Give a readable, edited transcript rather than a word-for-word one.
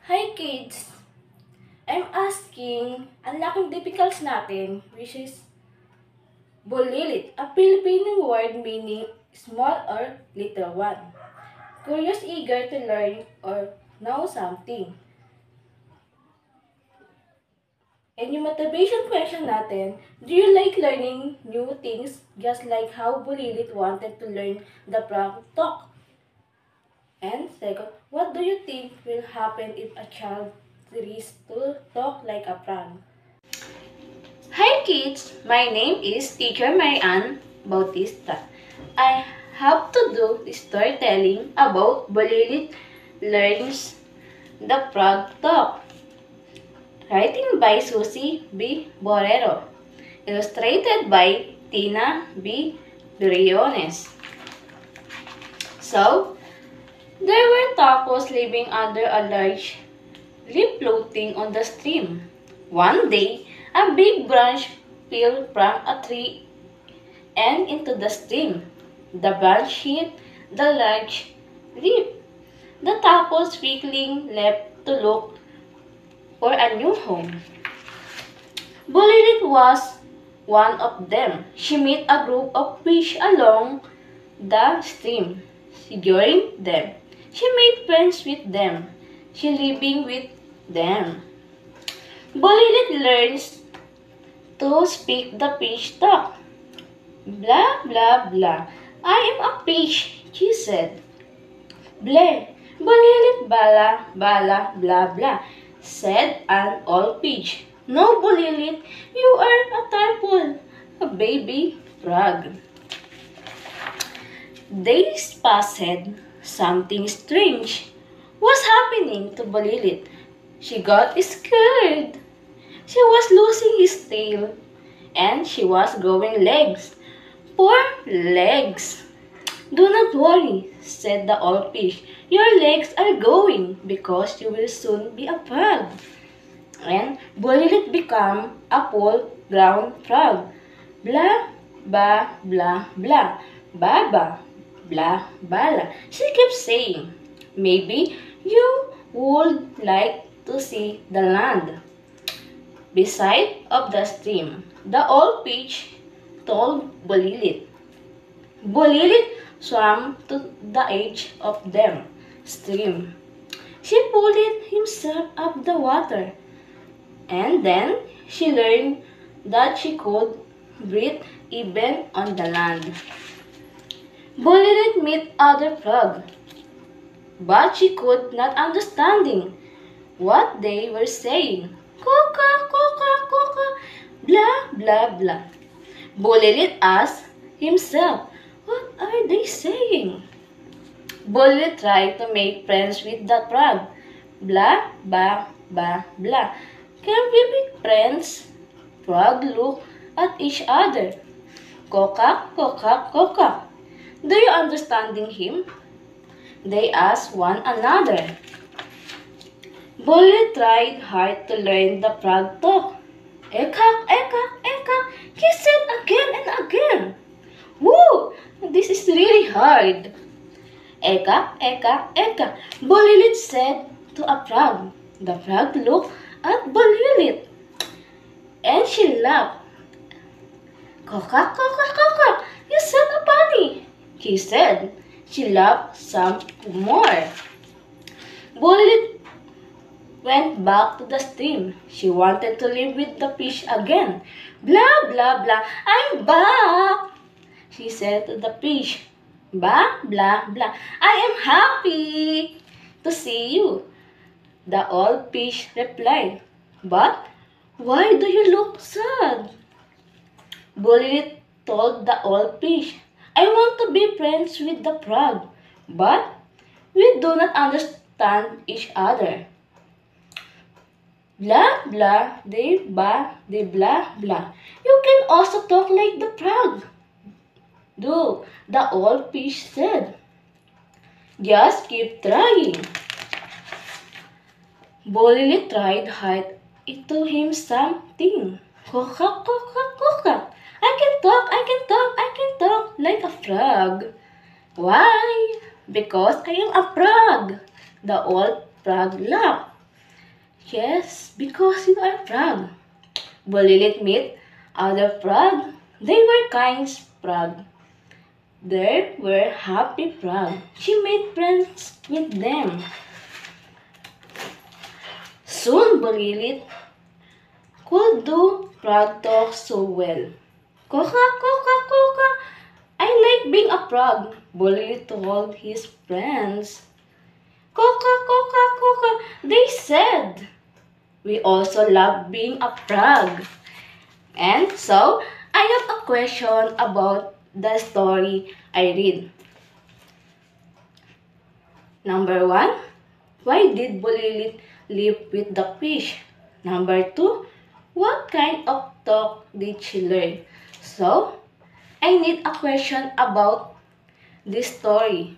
Hi kids! I'm asking, ang laking difficulties natin, which is bulilit, a Filipino word meaning small or little one. Curious, eager to learn or know something. And yung motivation question natin, do you like learning new things just like how Bulilit wanted to learn the frog talk? And second, what do you think will happen if a child tries to talk like a frog? Hi kids, my name is Teacher Marianne Bautista. I have to do storytelling about Bulilit Learns the Frog Talk. Writing by Susie B. Borrero. Illustrated by Tina B. Briones. So, there were tacos living under a large leaf floating on the stream. One day, a big branch fell from a tree and into the stream. The branch hit the large leaf. The tacos quickly left to look for a new home. Bulilit was one of them. She met a group of fish along the stream. She joined them. She made friends with them. She living with them. Bulilit learns to speak the fish talk. Blah, blah, blah. I am a fish, she said. Bleh, Bulilit bala, bala, blah, blah, said an old fish. No, Bulilit, you are a tadpole, a baby frog. Days passed. Something strange was happening to Bulilit. She got scared. She was losing his tail, and she was growing legs. Poor legs. Do not worry, said the old fish. Your legs are going because you will soon be a frog. And Bulilit became a full grown frog. Blah, blah, blah, blah. Baba, blah, blah. She kept saying, maybe you would like to see the land beside of the stream. The old fish told Bulilit. Bulilit swam to the edge of the stream. She pulled himself up the water, and then she learned that she could breathe even on the land. Bulilit met other frogs, but she could not understand what they were saying. Coca, coca, coca, blah, blah, blah. Bulilit asked himself, what are they saying? Bulilit tried to make friends with the frog. Blah, blah, blah, blah. Can we be friends? Frog looked at each other. Coca, coca, coca. Do you understand him? They asked one another. Bulilit tried hard to learn the frog talk. Ekak, ekak, ekak, he said again and again. Woo! This is really hard. Ekak, ekak, ekak, Bulilit said to a frog. The frog looked at Bulilit, and she laughed. Kokak, kokak, kokak, you said a bunny, he said. She laughed some more. Bulilit went back to the stream. She wanted to live with the fish again. Blah, blah, blah, I'm back, she said to the fish. Blah, blah, blah, I am happy to see you, the old fish replied. But why do you look sad? Bulilit told the old fish. I want to be friends with the frog, but we do not understand each other. Blah, blah, they blah, blah. You can also talk like the frog. Do, the old fish said. Just keep trying. Bulilit tried hard to him something. Coca, coca, coca. I can talk, I can talk, I can talk like a frog. Why? Because I am a frog. The old frog laughed. Yes, because you are frog. Bulilit meet other frog. They were kind frog. They were happy frog. She made friends with them. Soon Bulilit could do frog talk so well. Koka, koka, koka. I like being a frog, Bulilit told his friends. Koka, koka, koka, they said. We also love being a frog. And so, I have a question about the story I read. Number 1, why did Bulilit live with the fish? Number 2, what kind of talk did she learn? So, I need a question about this story.